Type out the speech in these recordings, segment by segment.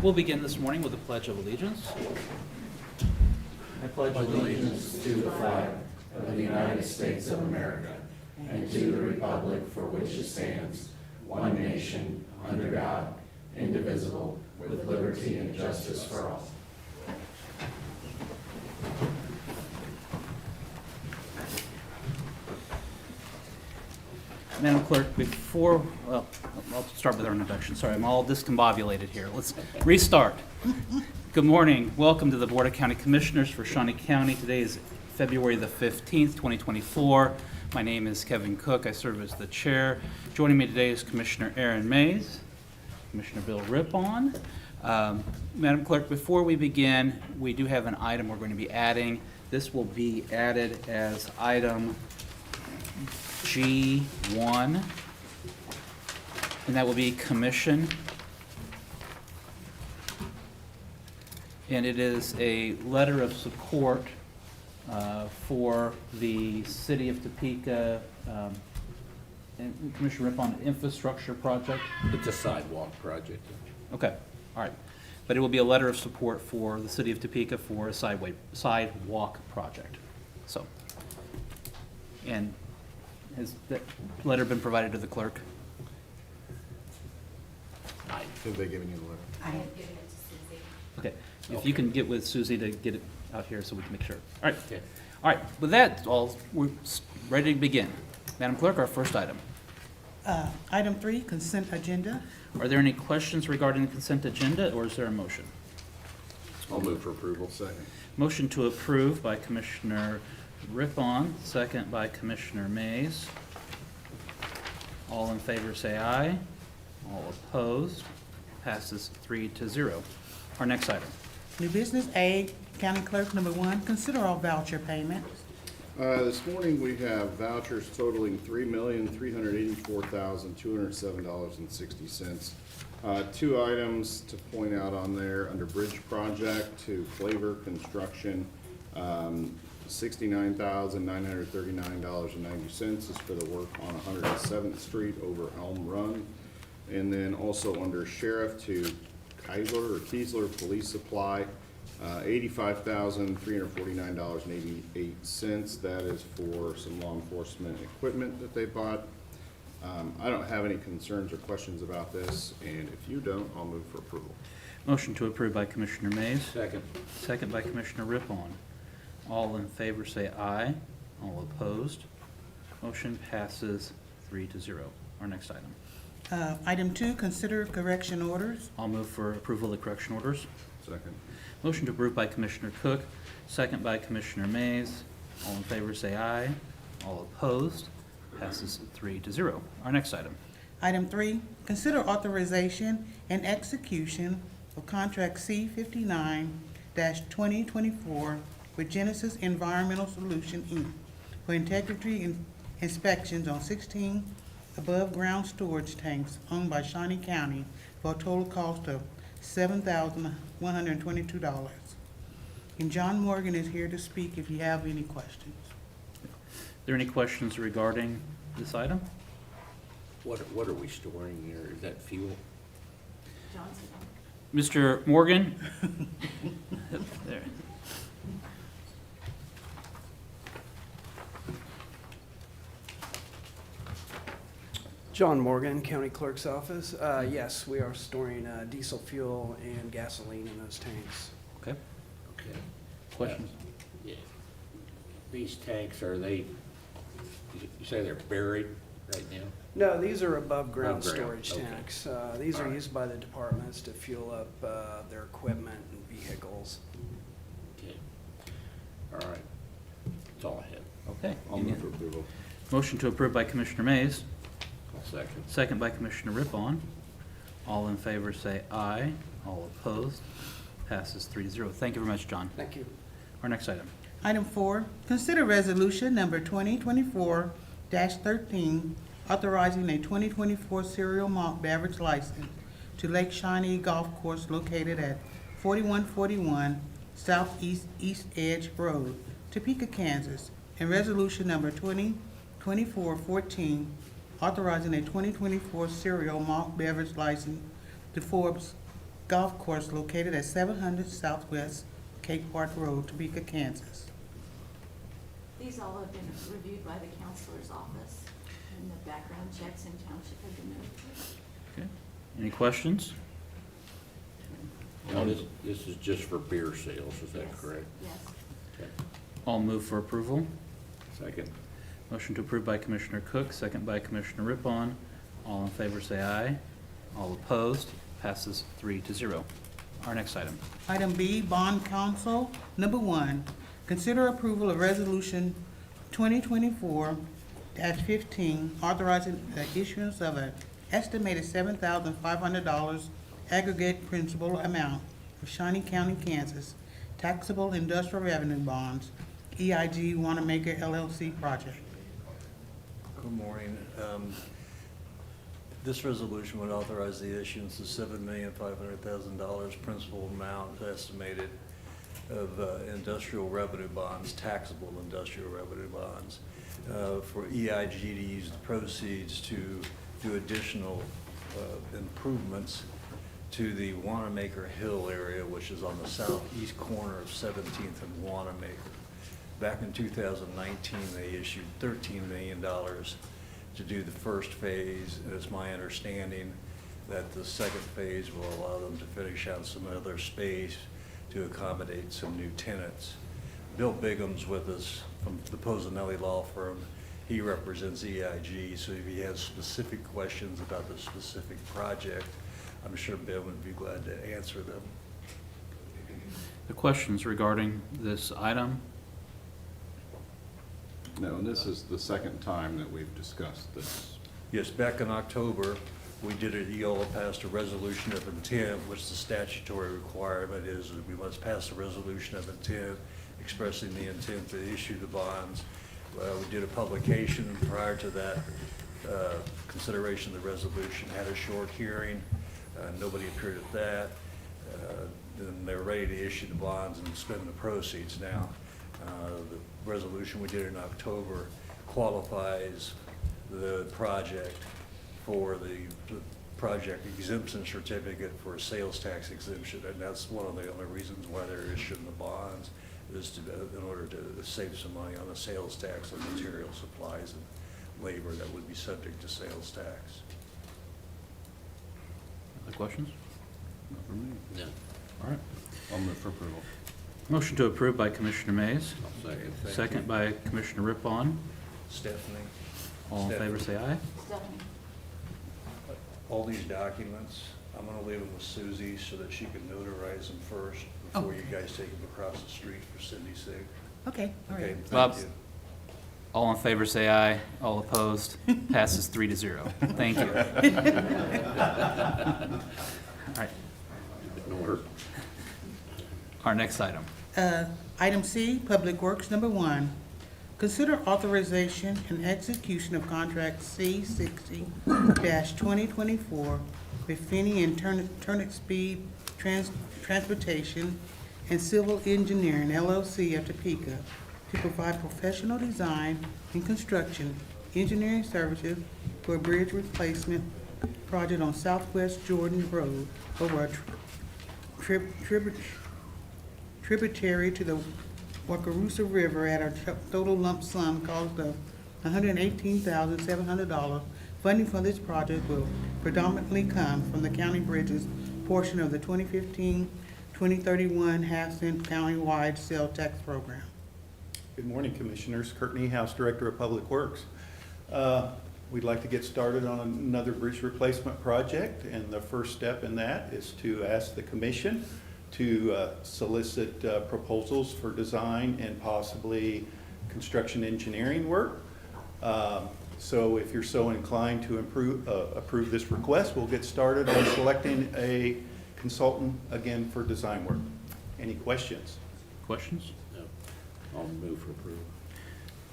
We'll begin this morning with a Pledge of Allegiance. I pledge allegiance to the flag of the United States of America and to the republic for which it stands, one nation, under God, indivisible, with liberty and justice for all. Madam Clerk, well, I'll start with our introduction. Sorry, I'm all discombobulated here. Let's restart. Good morning. Welcome to the Board of County Commissioners for Shawnee County. Today is February the 15th, 2024. My name is Kevin Cook. I serve as the chair. Joining me today is Commissioner Aaron Mays, Commissioner Bill Rippon. Madam Clerk, before we begin, we do have an item we're going to be adding. This will be added as item G1, and that will be commission. And it is a letter of support for the City of Topeka and Commissioner Rippon infrastructure project. It's a sidewalk project. Okay, all right. But it will be a letter of support for the City of Topeka for a sidewalk project. So, and has that letter been provided to the clerk? Have they given you the letter? I have given it to Susie. Okay, if you can get with Susie to get it out here so we can make sure. All right, Okay. all right, with that, we're ready to begin. Madam Clerk, our first item. Item 3, consent agenda. Are there any questions regarding the consent agenda, or is there a motion? I'll move for approval. Second. Motion to approve by Commissioner Rippon, second by Commissioner Mays. All in favor say aye. All opposed. Passes 3-0. Our next item. New business A, County Clerk number 1, consider all voucher payments. This morning, we have vouchers totaling $3,384,207.60. Two items to point out on there, under Bridge Project to Flavor Construction, $69,939.90 is for the work on 107th Street over Elm Run. And then also under Sheriff to Keisler Police Supply, $85,349.88. That is for some law enforcement equipment that they bought. I don't have any concerns or questions about this, and if you don't, I'll move for approval. Motion to approve by Commissioner Mays, Second. second by Commissioner Rippon. All in favor say aye. All opposed. Motion passes 3-0. Our next item. Item 2, consider correction orders. I'll move for approval of the correction orders. Second. Motion to approve by Commissioner Cook, second by Commissioner Mays. All in favor say aye. All opposed. Passes 3-0. Our next item. Item 3, consider authorization and execution of contract C59-2024 with Genesis Environmental Solution, Inc. for integrity inspections on 16 above-ground storage tanks owned by Shawnee County for a total cost of $7,122. And John Morgan is here to speak if you have any questions. Are there any questions regarding this item? What are we storing here? Is that fuel? Johnson. Mr. Morgan? There. John Morgan, County Clerk's Office. Yes, we are storing diesel fuel and gasoline in those tanks. Okay. Okay. Questions? Yeah. These tanks, are they, you say they're buried right now? No, these are above-ground Above ground, storage okay. tanks. These are All right. used by the departments to fuel up their equipment and vehicles. Okay. All right. That's all I have. Okay. I'll move for approval. Motion to approve by Commissioner Mays, I'll second. second by Commissioner Rippon. All in favor say aye. All opposed. Passes 3-0. Thank you very much, John. Thank you. Our next item. Item 4, consider resolution number 2024-13, authorizing a 2024 cereal malt beverage license to Lake Shawnee Golf Course located at 4141 Southeast East Edge Road, Topeka, Kansas, and resolution number 2024-14, authorizing a 2024 cereal malt beverage license to Forbes Golf Course located at 700 Southwest Cape Park Road, Topeka, Kansas. These all have been reviewed by the counselor's office, and the background checks in township have been moved. Okay. Any questions? Now, this is just for beer sales, is that Yes. correct? Yes. Okay. All move for approval. Second. Motion to approve by Commissioner Cook, second by Commissioner Rippon. All in favor say aye. All opposed, passes 3-0. Our next item. Item B, Bond Council, number 1, consider approval of Resolution 2024-15, authorizing the issuance of an estimated $7,500 aggregate principal amount for Shawnee County, Kansas, taxable industrial revenue bonds, EIG Wanamaker LLC project. Good morning. This resolution would authorize the issuance of $7,500,000 principal amount estimated of industrial revenue bonds, taxable industrial revenue bonds, for EIG to use the proceeds to do additional improvements to the Wanamaker Hill area, which is on the southeast corner of 17th and Wanamaker. Back in 2019, they issued $13 million to do the first phase, and it's my understanding that the second phase will allow them to finish out some other space to accommodate some new tenants. Bill Bigham's with us from the Posanelli Law Firm. He represents EIG, so if he has specific questions about the specific project, I'm sure Bill would be glad to answer them. The questions regarding this item? No, and this is the second time that we've discussed this. Yes, back in October, we did it, you all passed a resolution of intent, which the statutory requirement is that we must pass a resolution of intent expressing the intent to issue the bonds. We did a publication prior to that consideration of the resolution, had a short hearing, nobody appeared at that. Then they're ready to issue the bonds and spend the proceeds now. The resolution we did in October qualifies the project for the project exemption certificate for a sales tax exemption, and that's one of the only reasons why they're issuing the bonds, is to, in order to save some money on the sales tax on material supplies and labor that would be subject to sales tax. Other questions? Not for me. No. All right. I'll move for approval. Motion to approve by Commissioner Mays, I'll second. Thank second you. by Commissioner Rippon. Stephanie? All in favor say aye. Stephanie? All these documents, I'm gonna leave them with Susie so that she can notarize them first before you guys take them across the street for Cindy's sake. Okay, all Okay, right. Bob? thank you. All in favor say aye. All opposed, passes 3-0. Thank you. All right, In order. our next item. Item C, Public Works, number 1. Consider authorization and execution of contract C60-2024 with Finney and Turnip Speed Transportation and Civil Engineering LLC of Topeka to provide professional design and construction engineering services for a bridge replacement project on Southwest Jordan Road over a tributary to the Wakarusa River at a total lump sum cost of $118,700. Funding for this project will predominantly come from the county bridges portion of the 2015-2031 half-cent county-wide sales tax program. Good morning, Commissioners. Kurt Niehaus, Director of Public Works. We'd like to get started on another bridge replacement project, and the first step in that is to ask the Commission to solicit proposals for design and possibly construction engineering work. So if you're so inclined to approve this request, we'll get started on selecting a consultant again for design work. Any questions? Questions? No. I'll move for approval.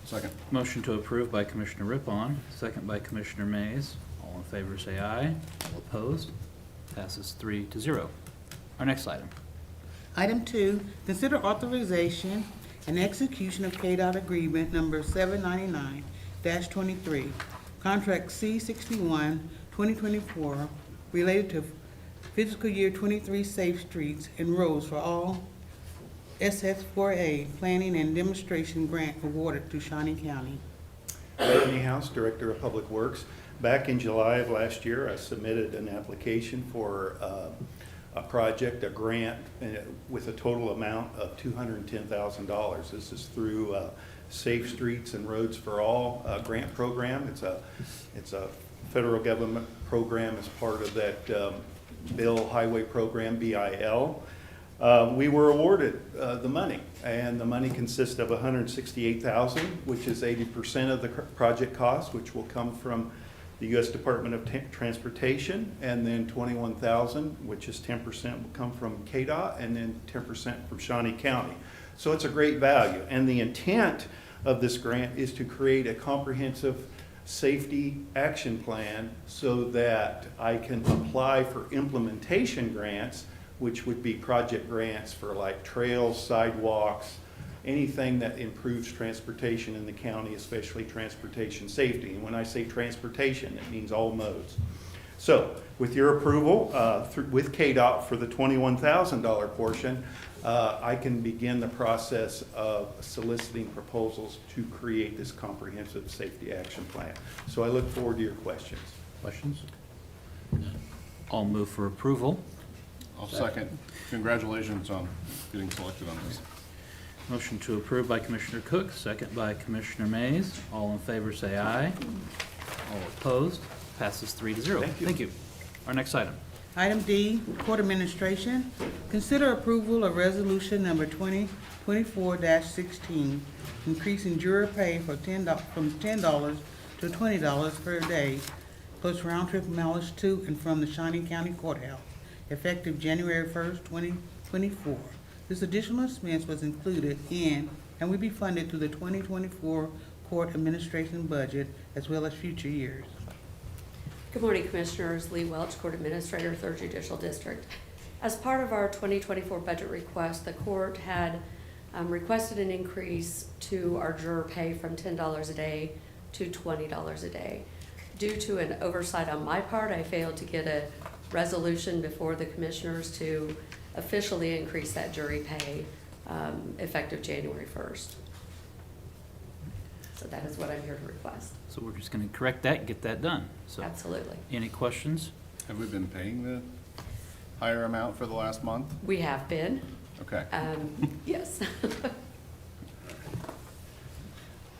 Second. Motion to approve by Commissioner Rippon, second by Commissioner Mays. All in favor say aye. All opposed, passes 3-0. Our next item. Item 2, consider authorization and execution of KDOT agreement number 799-23, contract C61-2024 related to fiscal year 23 Safe Streets and Roads for all SS4A Planning and Demonstration Grant awarded to Shawnee County. Bethany House, Director of Public Works. Back in July of last year, I submitted an application for a project, a grant, with a total amount of $210,000. This is through Safe Streets and Roads for All grant program. It's a federal government program as part of that Bill Highway Program, BIL. We were awarded the money, and the money consists of $168,000, which is 80% of the project cost, which will come from the U.S. Department of Transportation, and then $21,000, which is 10%, will come from KDOT, and then 10% from Shawnee County. So it's a great value, and the intent of this grant is to create a comprehensive safety action plan so that I can apply for implementation grants, which would be project grants for like trails, sidewalks, anything that improves transportation in the county, especially transportation safety. And when I say transportation, it means all modes. So with your approval, with KDOT for the $21,000 portion, I can begin the process of soliciting proposals to create this comprehensive safety action plan. So I look forward to your questions. Questions? I'll move for approval. I'll second. Congratulations on getting selected on this. Motion to approve by Commissioner Cook, second by Commissioner Mays. All in favor say aye. All opposed, passes 3-0. Thank you. Thank you. Our next item. Item D, Court Administration. Consider approval of resolution number 2024-16, increasing juror pay from $10 to $20 per day, plus round-trip mileage to and from the Shawnee County Courthouse, effective January 1st, 2024. This additional expense was included in and will be funded through the 2024 Court Administration budget as well as future years. Good morning, Commissioners. Lee Welch, Court Administrator, 3rd Judicial District. As part of our 2024 budget request, the court had requested an increase to our juror pay from $10 a day to $20 a day. Due to an oversight on my part, I failed to get a resolution before the Commissioners to officially increase that jury pay effective January 1st. So that is what I'm here to request. So we're just going to correct that and get that done. So, Absolutely. any questions? Have we been paying the higher amount for the last month? We have been. Okay. Yes.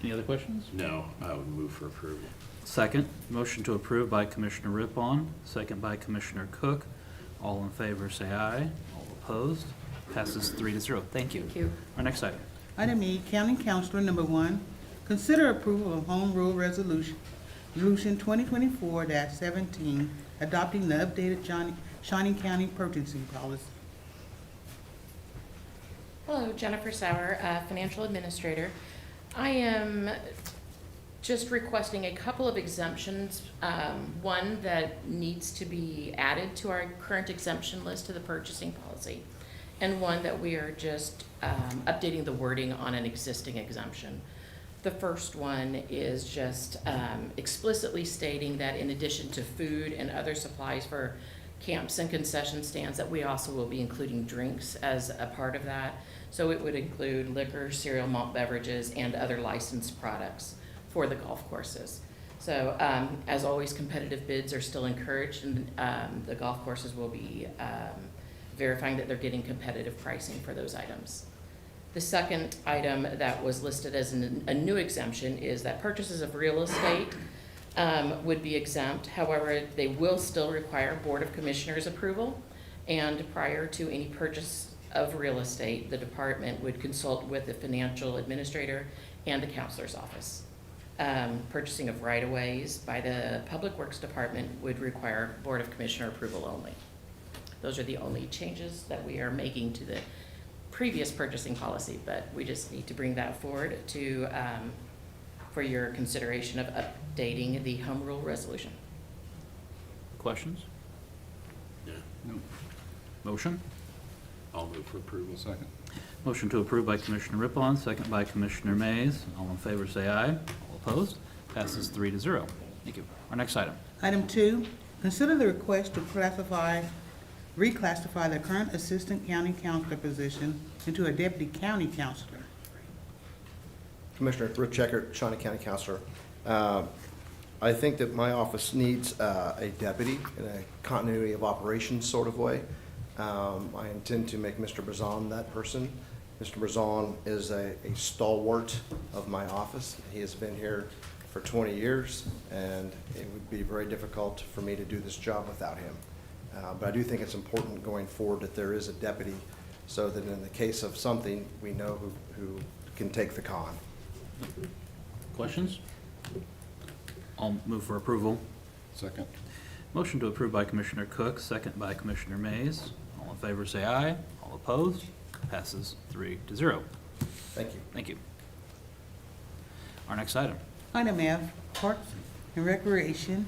Any other questions? No, I would move for approval. Second, motion to approve by Commissioner Rippon, second by Commissioner Cook. All in favor say aye. All opposed, passes 3-0. Thank you. Thank you. Our next item. Item E, County Councilor number 1, consider approval of Home Rule Resolution 2024-17, adopting the updated Shawnee County purchasing policy. Hello, Jennifer Sauer, Financial Administrator. I am just requesting a couple of exemptions. One that needs to be added to our current exemption list to the purchasing policy, and one that we are just updating the wording on an existing exemption. The first one is just explicitly stating that in addition to food and other supplies for camps and concession stands, that we also will be including drinks as a part of that. So it would include liquor, cereal, malt beverages, and other licensed products for the golf courses. So as always, competitive bids are still encouraged, and the golf courses will be verifying that they're getting competitive pricing for those items. The second item that was listed as a new exemption is that purchases of real estate would be exempt. However, they will still require Board of Commissioners approval, and prior to any purchase of real estate, the department would consult with the financial administrator and the counselor's office. Purchasing of right-of-ways by the Public Works Department would require Board of Commissioner approval only. Those are the only changes that we are making to the previous purchasing policy, but we just need to bring that forward to for your consideration of updating the home rule resolution. Questions? No. No. Motion? I'll move for approval. Second. Motion to approve by Commissioner Rippon, second by Commissioner Mays. All in favor say aye. All opposed, passes 3-0. Thank you. Our next item. Item 2, consider the request to classify reclassify the current assistant county counselor position into a deputy county counselor. Commissioner Rich Eckert, Shawnee County Counselor. I think that my office needs a deputy in a continuity of operations sort of way. I intend to make Mr. Brazon that person. Mr. Brazon is a stalwart of my office. He has been here for 20 years, and it would be very difficult for me to do this job without him. But I do think it's important going forward that there is a deputy so that in the case of something, we know who can take the con. Questions? I'll move for approval. Second. Motion to approve by Commissioner Cook, second by Commissioner Mays. All in favor, say aye. All opposed? Passes 3-0. Thank you. Thank you. Our next item. Item F, Parks and Recreation.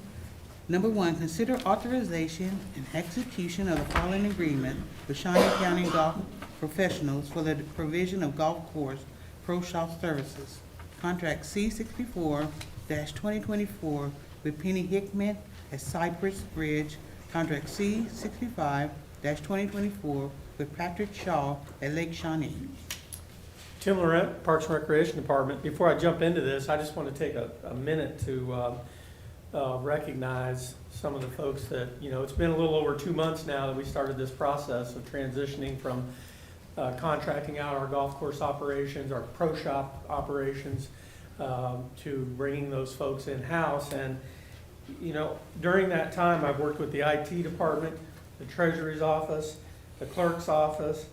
Number 1, consider authorization and execution of the following agreement with Shawnee County Golf Professionals for the provision of golf course pro shop services. Contract C64-2024 with Penny Hickman at Cypress Ridge. Contract C65-2024 with Patrick Shaw at Lake Shawnee. Tim Laurent, Parks and Recreation Department. Before I jump into this, I just want to take a minute to recognize some of the folks that, it's been a little over 2 months now that we started this process of transitioning from contracting out our golf course operations, our pro shop operations, to bringing those folks in-house. And, during that time, I've worked with the IT department, the Treasury's office, the clerk's office,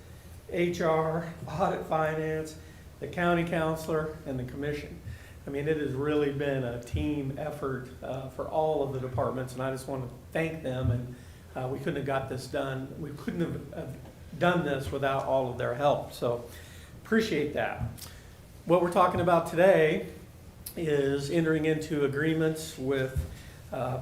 HR, audit finance, the county counselor, and the commission. I mean, it has really been a team effort for all of the departments, and I just want to thank them. And we couldn't have got this done. We couldn't have done this without all of their help. So appreciate that. What we're talking about today is entering into agreements with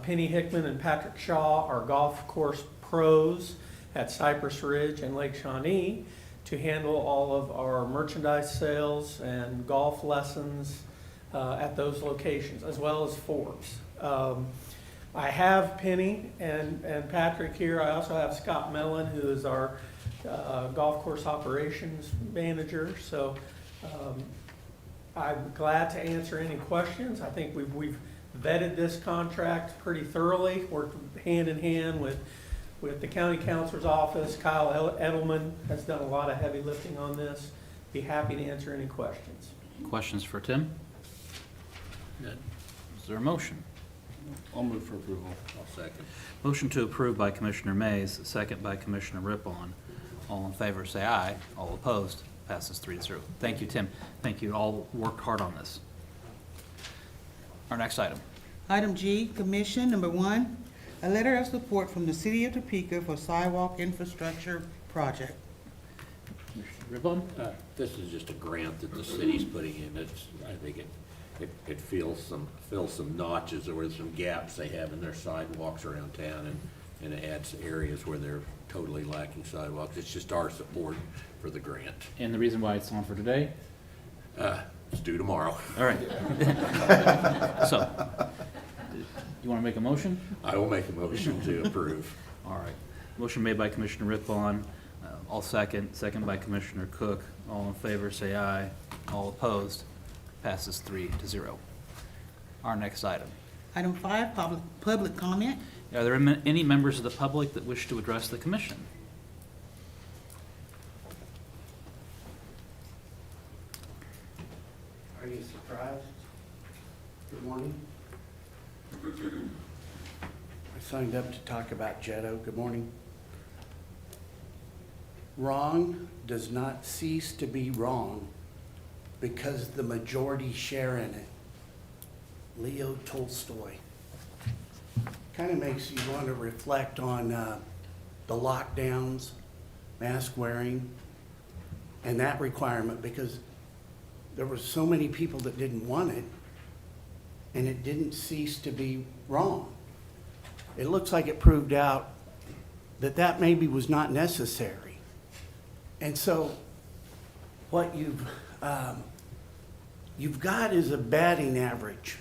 Penny Hickman and Patrick Shaw, our golf course pros at Cypress Ridge and Lake Shawnee, to handle all of our merchandise sales and golf lessons at those locations, as well as Forbes. I have Penny and Patrick here. I also have Scott Mellon, who is our golf course operations manager. So I'm glad to answer any questions. I think we've vetted this contract pretty thoroughly, worked hand in hand with the county counselor's office. Kyle Edelman has done a lot of heavy lifting on this. Be happy to answer any questions. Questions for Tim? None. Is there a motion? I'll move for approval. I'll second. Motion to approve by Commissioner Mays, second by Commissioner Rippon. All in favor, say aye. All opposed? Passes 3-0. Thank you, Tim. Thank you. All worked hard on this. Our next item. Item G, Commission. Number 1, a letter of support from the City of Topeka for sidewalk infrastructure project. Commissioner Rippon? This is just a grant that the city's putting in. I think it fills some notches or some gaps they have in their sidewalks around town, and it adds areas where they're totally lacking sidewalks. It's just our support for the grant. And the reason why it's on for today? It's due tomorrow. All right. So, you want to make a motion? I will make a motion to approve. All right. Motion made by Commissioner Rippon. All second by Commissioner Cook. All in favor, say aye. All opposed? Passes 3-0. Our next item. Item 5, public comment. Are there any members of the public that wish to address the commission? Are you surprised? Good morning. I signed up to talk about Jetto. Good morning. Wrong does not cease to be wrong because the majority share in it. Leo Tolstoy. Kind of makes you want to reflect on the lockdowns, mask wearing, and that requirement, because there were so many people that didn't want it, and it didn't cease to be wrong. It looks like it proved out that maybe was not necessary. And so what you've got is a batting average.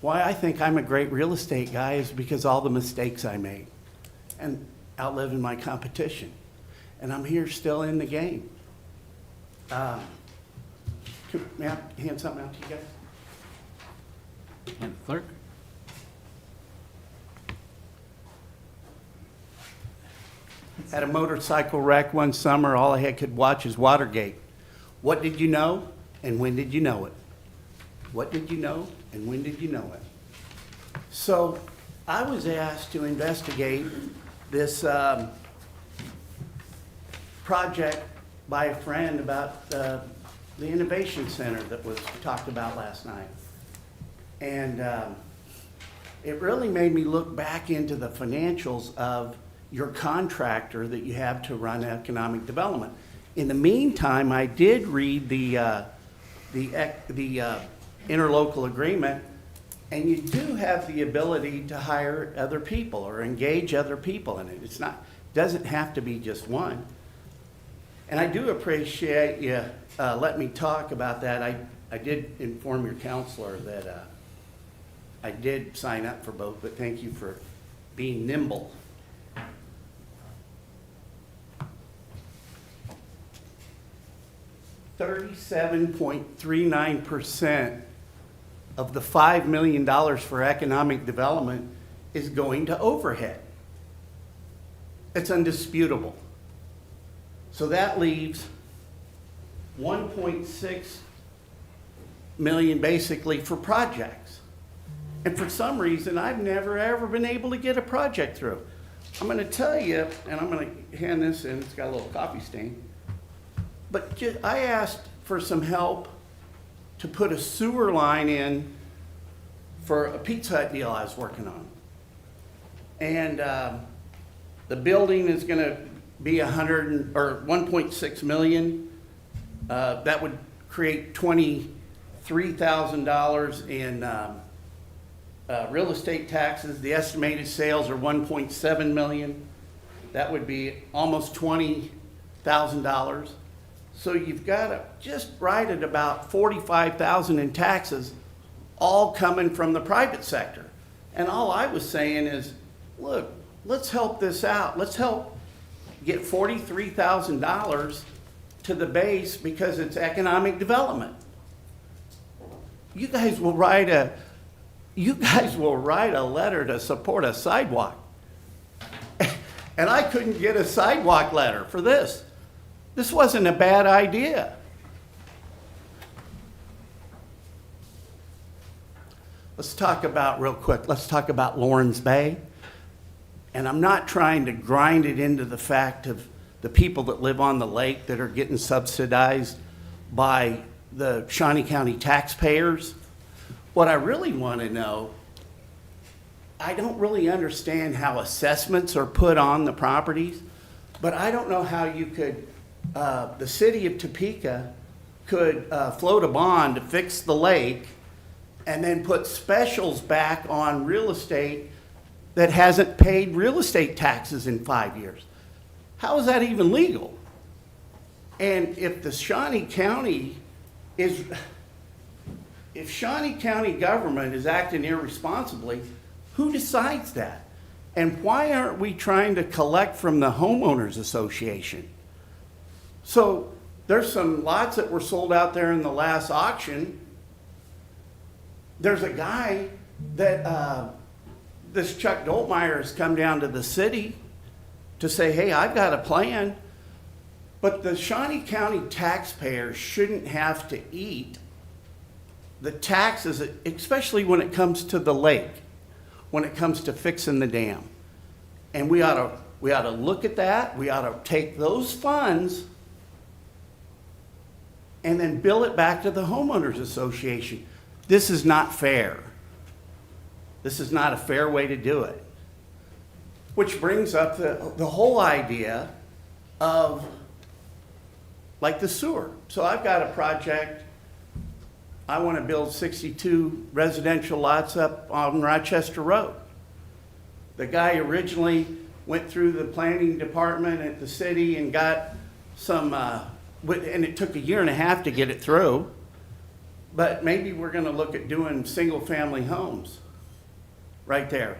Why I think I'm a great real estate guy is because all the mistakes I made. and outliving my competition. And I'm here still in the game. May I hand something out to you guys? And the clerk? Had a motorcycle wreck one summer. All I could watch is Watergate. What did you know, and when did you know it? What did you know, and when did you know it? So I was asked to investigate this project by a friend about the Innovation Center that was talked about last night. And it really made me look back into the financials of your contractor that you have to run economic development. In the meantime, I did read the interlocal agreement, and you do have the ability to hire other people or engage other people in it. It's not, doesn't have to be just one. And I do appreciate you letting me talk about that. I did inform your counselor that I did sign up for both, but thank you for being nimble. $37.39% of the $5 million for economic development is going to overhead. It's undisputable. So that leaves 1.6 million basically for projects. And for some reason, I've never ever been able to get a project through. I'm gonna tell you, and I'm gonna hand this in, it's got a little coffee stain. But I asked for some help to put a sewer line in for a Pizza Hut deal I was working on. And the building is gonna be 1.6 million. That would create $23,000 in real estate taxes. The estimated sales are 1.7 million. That would be almost $20,000. So you've got to just right at about 45,000 in taxes, all coming from the private sector. And all I was saying is, look, let's help this out. Let's help get $43,000 to the base because it's economic development. You guys will write a letter to support a sidewalk. And I couldn't get a sidewalk letter for this. This wasn't a bad idea. Let's talk about, real quick, let's talk about Lawrence Bay. And I'm not trying to grind it into the fact of the people that live on the lake that are getting subsidized by the Shawnee County taxpayers. What I really want to know, I don't really understand how assessments are put on the properties, but I don't know how you could, the city of Topeka could float a bond to fix the lake and then put specials back on real estate that hasn't paid real estate taxes in 5 years. How is that even legal? And if the Shawnee County if Shawnee County government is acting irresponsibly, who decides that? And why aren't we trying to collect from the homeowners association? So there's some lots that were sold out there in the last auction. There's a guy that this Chuck Doltmeyer has come down to the city to say, hey, I've got a plan. But the Shawnee County taxpayers shouldn't have to eat the taxes, especially when it comes to the lake, when it comes to fixing the dam. And we ought to look at that. We ought to take those funds and then bill it back to the homeowners association. This is not fair. This is not a fair way to do it. Which brings up the whole idea of like the sewer. So I've got a project. I want to build 62 residential lots up on Rochester Road. The guy originally went through the planning department at the city and got some, and it took 1.5 years to get it through. But maybe we're going to look at doing single family homes right there.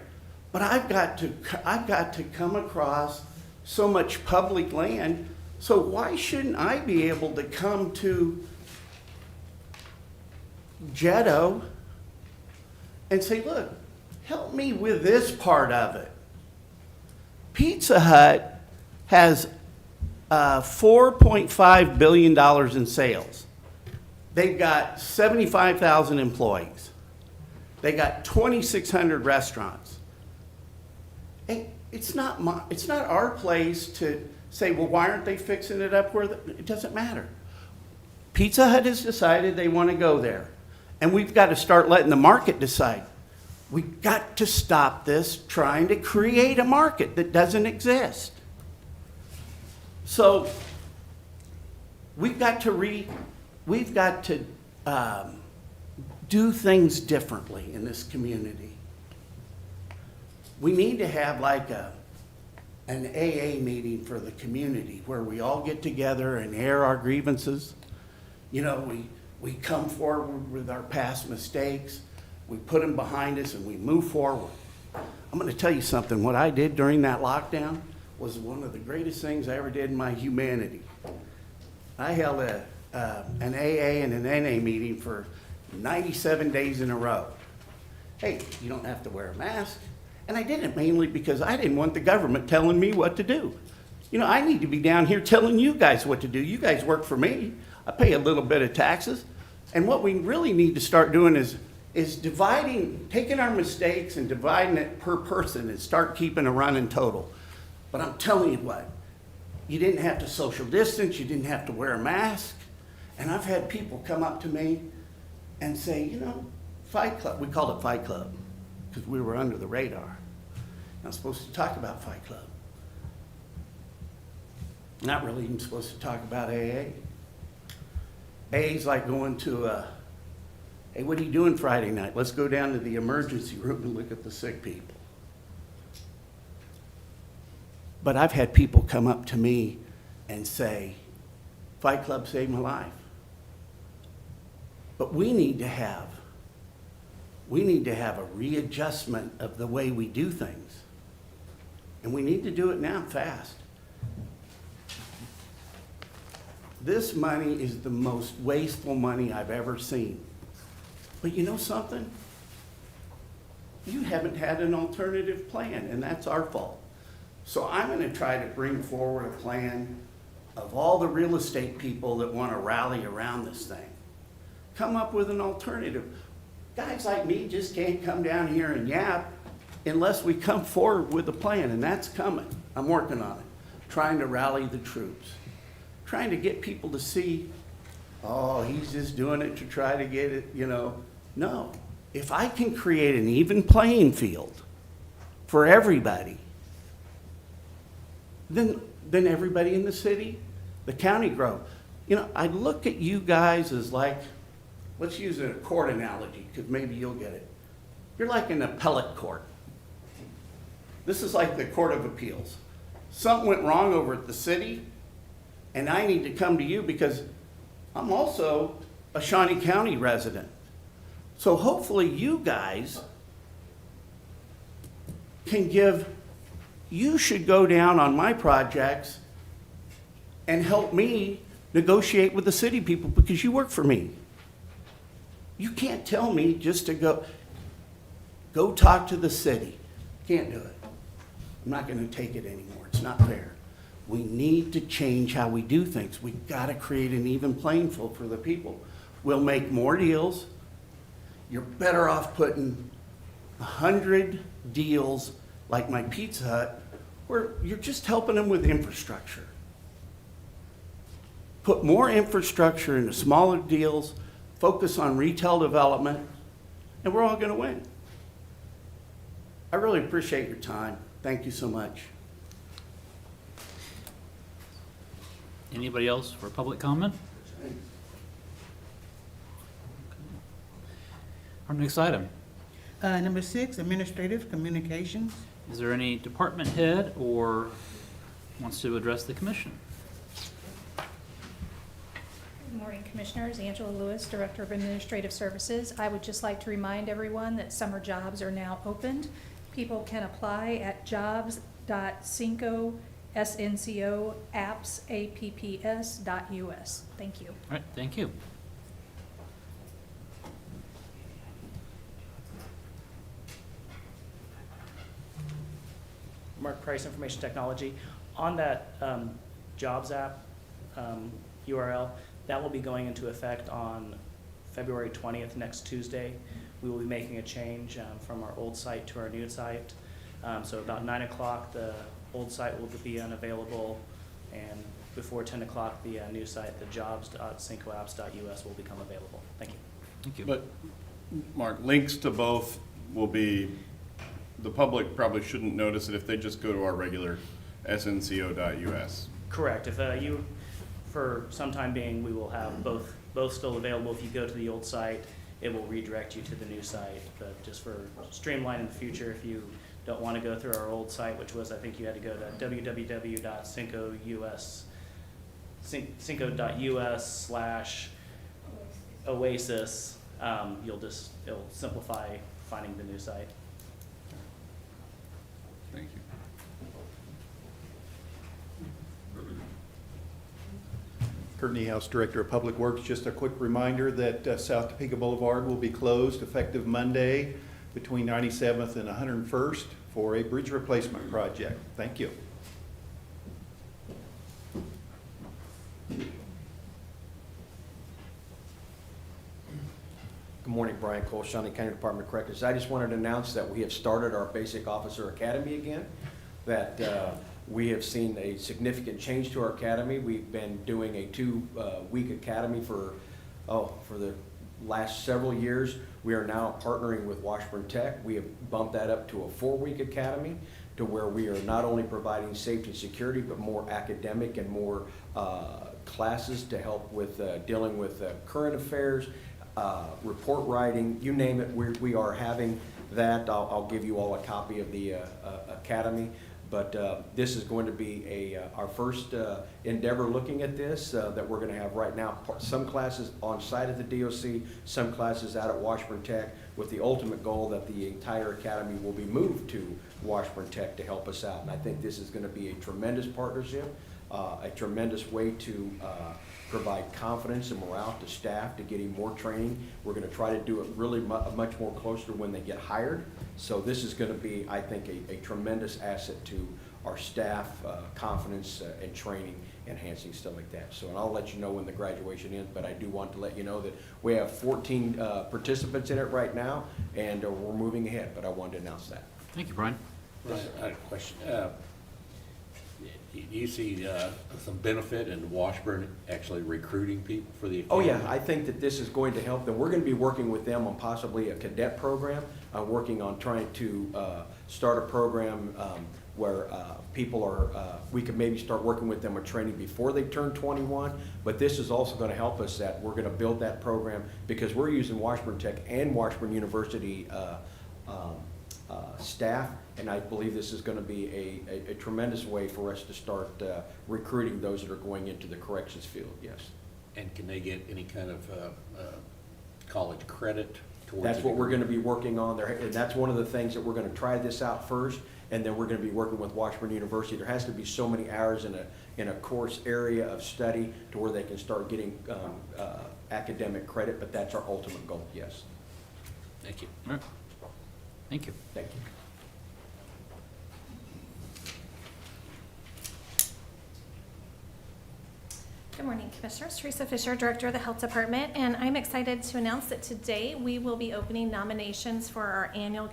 But I've got to come across so much public land, so why shouldn't I be able to come to Jetto and say, look, help me with this part of it. Pizza Hut has $4.5 billion in sales. They've got 75,000 employees. They got 2,600 restaurants. And it's not our place to say, well, why aren't they fixing it up where it doesn't matter. Pizza Hut has decided they want to go there. And we've got to start letting the market decide. We've got to stop this trying to create a market that doesn't exist. So we've got to do things differently in this community. We need to have like an AA meeting for the community where we all get together and air our grievances. You know, we come forward with our past mistakes, we put them behind us, and we move forward. I'm going to tell you something. What I did during that lockdown was one of the greatest things I ever did in my humanity. I held an AA and an NA meeting for 97 days in a row. Hey, you don't have to wear a mask. And I did it mainly because I didn't want the government telling me what to do. You know, I need to be down here telling you guys what to do. You guys work for me. I pay a little bit of taxes. And what we really need to start doing is dividing, taking our mistakes and dividing it per person and start keeping a running total. But I'm telling you what, you didn't have to social distance, you didn't have to wear a mask. And I've had people come up to me and say, you know, Fight Club, we called it Fight Club because we were under the radar. Not supposed to talk about Fight Club. Not really even supposed to talk about AA. AA's like going to hey, what are you doing Friday night? Let's go down to the emergency room and look at the sick people. But I've had people come up to me and say, Fight Club saved my life. But we need to have a readjustment of the way we do things. And we need to do it now fast. This money is the most wasteful money I've ever seen. But you know something? You haven't had an alternative plan, and that's our fault. So I'm going to try to bring forward a plan of all the real estate people that want to rally around this thing. Come up with an alternative. Guys like me just can't come down here and yap unless we come forward with a plan, and that's coming. I'm working on it, trying to rally the troops, trying to get people to see, oh, he's just doing it to try to get it, you know. No, if I can create an even playing field for everybody, then everybody in the city, the county grow. You know, I look at you guys as like, let's use a court analogy because maybe you'll get it. You're like an appellate court. This is like the Court of Appeals. Something went wrong over at the city, and I need to come to you because I'm also a Shawnee County resident. So hopefully you guys can you should go down on my projects and help me negotiate with the city people because you work for me. You can't tell me just to go talk to the city. Can't do it. I'm not going to take it anymore. It's not fair. We need to change how we do things. We've got to create an even playing field for the people. We'll make more deals. You're better off putting 100 deals like my Pizza Hut where you're just helping them with infrastructure. Put more infrastructure into smaller deals, focus on retail development, and we're all going to win. I really appreciate your time. Thank you so much. Anybody else for public comment? Our next item. Number 6, administrative communications. Is there any department head or wants to address the commission? Good morning, Commissioners. Angela Lewis, Director of Administrative Services. I would just like to remind everyone that summer jobs are now opened. People can apply at jobs.cinco.apps.us. Thank you. All right, thank you. Mark Price, Information Technology. On that Jobs app URL, that will be going into effect on February 20th, next Tuesday. We will be making a change from our old site to our new site. So about 9 o'clock, the old site will be unavailable, and before 10 o'clock, the new site, the jobs.cincoapps.us, will become available. Thank you. Thank you. But, Mark, links to both will be, the public probably shouldn't notice it if they just go to our regular snco.us. Correct. If you, for some time being, we will have both still available. If you go to the old site, it will redirect you to the new site. But just for streamline in the future, if you don't want to go through our old site, which was, I think you had to go to www.cinco.us/oasis, it'll simplify finding the new site. Thank you. Courtney House, Director of Public Works. Just a quick reminder that South Topeka Boulevard will be closed effective Monday between 97th and 101st for a bridge replacement project. Thank you. Good morning, Brian Cole, Shawnee County Department of Corrections. I just wanted to announce that we have started our Basic Officer Academy again, that we have seen a significant change to our academy. We've been doing a two-week academy for the last several years. We are now partnering with Washburn Tech. We have bumped that up to a 4-week academy, to where we are not only providing safety and security, but more academic and more classes to help with dealing with current affairs, report writing, you name it. We are having that. I'll give you all a copy of the academy. But this is going to be our first endeavor looking at this, that we're going to have right now. Some classes on site at the DOC, some classes out at Washburn Tech, with the ultimate goal that the entire academy will be moved to Washburn Tech to help us out. And I think this is going to be a tremendous partnership, a tremendous way to provide confidence and morale to staff, to getting more training. We're going to try to do it really much more closer when they get hired. So this is going to be, I think, a tremendous asset to our staff, confidence and training, enhancing stuff like that. So, and I'll let you know when the graduation ends, but I do want to let you know that we have 14 participants in it right now, and we're moving ahead, but I wanted to announce that. Thank you, Brian. I had a question. Do you see some benefit in Washburn actually recruiting people for the academy? Oh yeah, I think that this is going to help them. We're going to be working with them on possibly a cadet program, working on trying to start a program where people are, we could maybe start working with them on training before they turn 21, but this is also going to help us that we're going to build that program, because we're using Washburn Tech and Washburn University staff, and I believe this is going to be a tremendous way for us to start recruiting those that are going into the corrections field, yes. And can they get any kind of college credit towards That's it? what we're going to be working on there, and that's one of the things that we're going to try this out first, and then we're going to be working with Washburn University. There has to be so many hours in a course area of study to where they can start getting academic credit, but that's our ultimate goal, yes. Thank you. All right. Thank you. Thank you. Good morning, Commissioners. Teresa Fisher, Director of the Health Department, and I'm excited to announce that today we will be opening nominations for our annual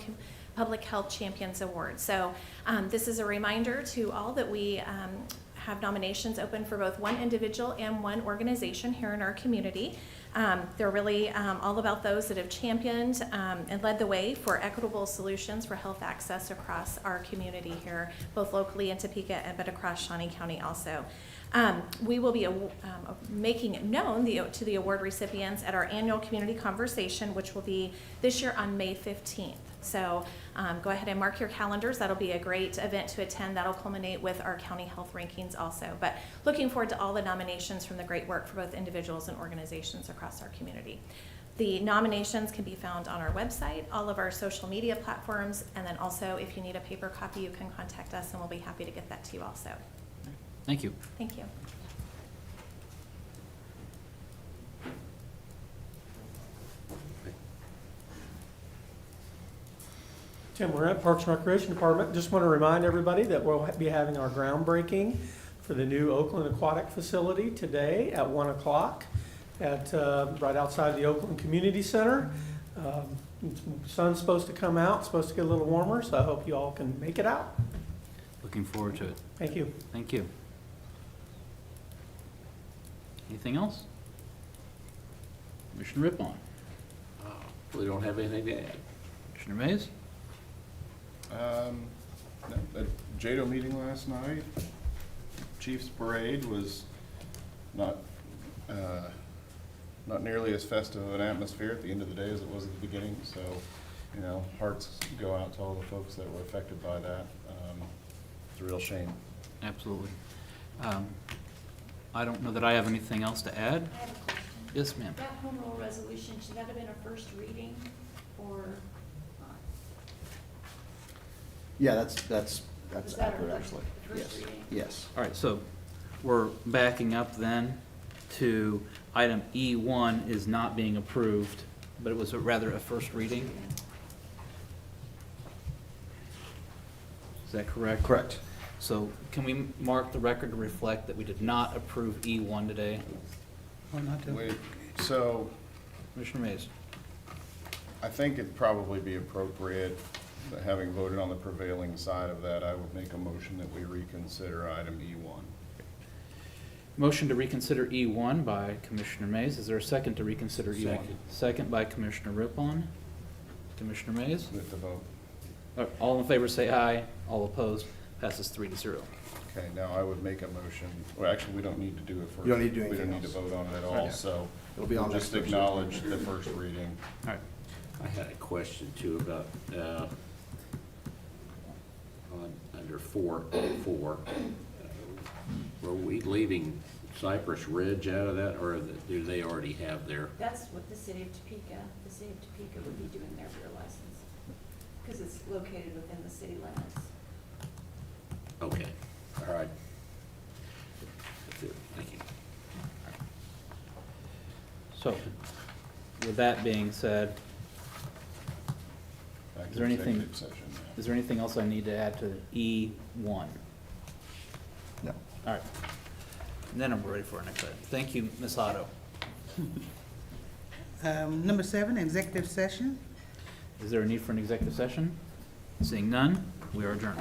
Public Health Champions Award. So this is a reminder to all that we have nominations open for both one individual and one organization here in our community. They're really all about those that have championed and led the way for equitable solutions for health access across our community here, both locally in Topeka, but across Shawnee County also. We will be making it known to the award recipients at our annual community conversation, which will be this year on May 15th. So go ahead and mark your calendars. That'll be a great event to attend. That'll culminate with our county health rankings also. But looking forward to all the nominations from the great work for both individuals and organizations across our community. The nominations can be found on our website, all of our social media platforms, and then also if you need a paper copy, you can contact us and we'll be happy to get that to you also. Thank you. Thank you. Tim Laurent, Parks and Recreation Department. Just want to remind everybody that we'll be having our groundbreaking for the new Oakland Aquatic Facility today at 1 o'clock at, right outside the Oakland Community Center. Sun's supposed to come out, supposed to get a little warmer, so I hope you all can make it out. Looking forward to it. Thank you. Thank you. Anything else? Commissioner Rippon. We don't have anything to add. Commissioner Mays? The JADO meeting last night, Chief's Parade was not nearly as festive of an atmosphere at the end of the day as it was at the beginning, so, you know, hearts go out to all the folks that were affected by that. It's a real shame. Absolutely. I don't know that I have anything else to add. I have a question. Yes, ma'am. That home rule resolution, should that have been a first reading or not? Yeah, that's Is that a accurate, first- actually. first Yes, reading? yes. All right, so we're backing up then to item E1 is not being approved, but it was rather a first reading. Is that correct? Correct. So can we mark the record to reflect that we did not approve E1 today? Or not to? Wait, so Commissioner Mays? I think it'd probably be appropriate, that having voted on the prevailing side of that, I would make a motion that we reconsider item E1. Motion to reconsider E1 by Commissioner Mays. Is there a second to reconsider E1? Second. Second by Commissioner Rippon. Commissioner Mays? With the vote. All in favor say aye. All opposed. Passes 3-0. Okay, now I would make a motion, well, actually, we don't need to do it first. You don't need to do We don't anything need to else. vote on it at all, Okay. so It'll be on we'll just next Thursday. acknowledge the first reading. All right. I had a question too about, under 4.4, were we leaving Cypress Ridge out of that, or do they already have their? That's what the city of Topeka would be doing their beer license, because it's located within the city limits. Okay, all right. That's it, thank you. So, with that being said, Back Is to there anything- executive session now. is there anything else I need to add to E1? No. All right. And then I'm ready for our next item. Thank you, Ms. Otto. Number 7, executive session. Is there a need for an executive session? Seeing none, we are adjourned.